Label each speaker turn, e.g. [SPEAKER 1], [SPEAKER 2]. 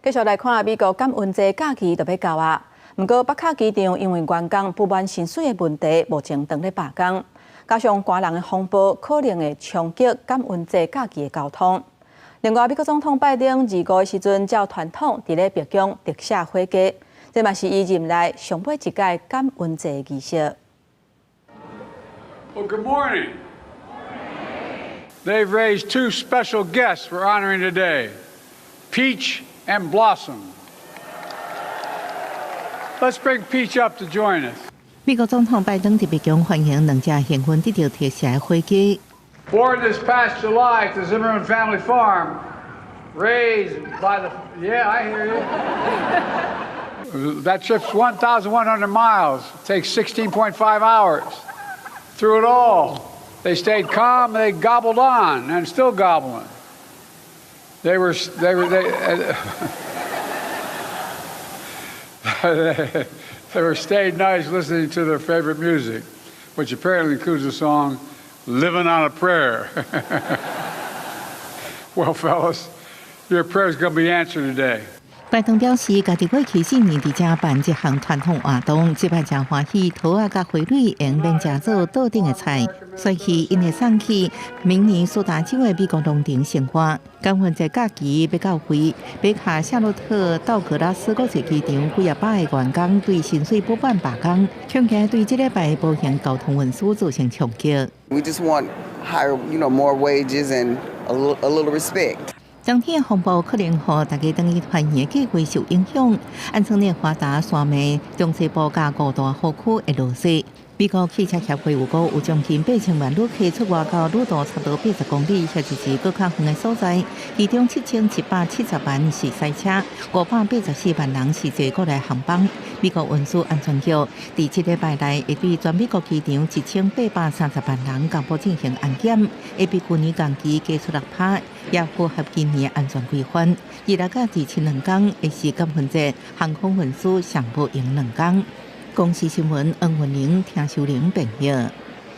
[SPEAKER 1] 继续来看美国感恩节假期就要到啊，不过北卡机场因为员工不满薪水的问题，目前当咧罢工，加上官人的风波，可能会冲击感恩节假期的交通。另外，美国总统拜登25的时阵，照传统伫咧白宫特赦火鸡，这嘛是伊任内上尾一届感恩节仪式。
[SPEAKER 2] Well, good morning. They've raised two special guests we're honoring today, Peach and Blossom. Let's bring Peach up to join us.
[SPEAKER 3] 美国总统拜登特别强欢迎两只新婚得到特赦的火鸡。
[SPEAKER 2] Born this past July at the Zimmerman family farm, raised by the I hear you. That trip's 1,100 miles. It takes 16.5 hours. Through it all, they stayed calm. They gobbled on and still gobbling. They stayed nice listening to their favorite music, which apparently includes the song "Living on a Prayer." Well, fellas, your prayer's going to be answered today.
[SPEAKER 3] 拜登表示，家己过去4年伫遮办一项传统活动，这摆真欢喜，桃仔甲花蕊用免食做桌顶的菜，所以因会送去明年苏达州的美国农场生活。感恩节假期要到位，北卡夏洛特道格拉斯国际机场几百个员工对薪水不满罢工，恐惊对这礼拜步行交通运输造成冲击。
[SPEAKER 4] We just want higher, more wages and a little respect.
[SPEAKER 3] 整体的风暴可能让大家等于团圆计划受影响，安村的华达、山脉、中西部加5大河区会落雪。美国汽车协会预估有将近8,000万旅客出外到路途差不多80公里，或者是更较远的所在，其中7,770万是塞车，584万人是坐国内航班。美国运输安全局伫这礼拜内会对全美国机场1,830万人公布进行安检，会比去年同期加出6%，也符合今年的安全规范。2日到第7两天会是感恩节航空运输上不用2天。公司新闻，恩文玲、听秀玲朋友。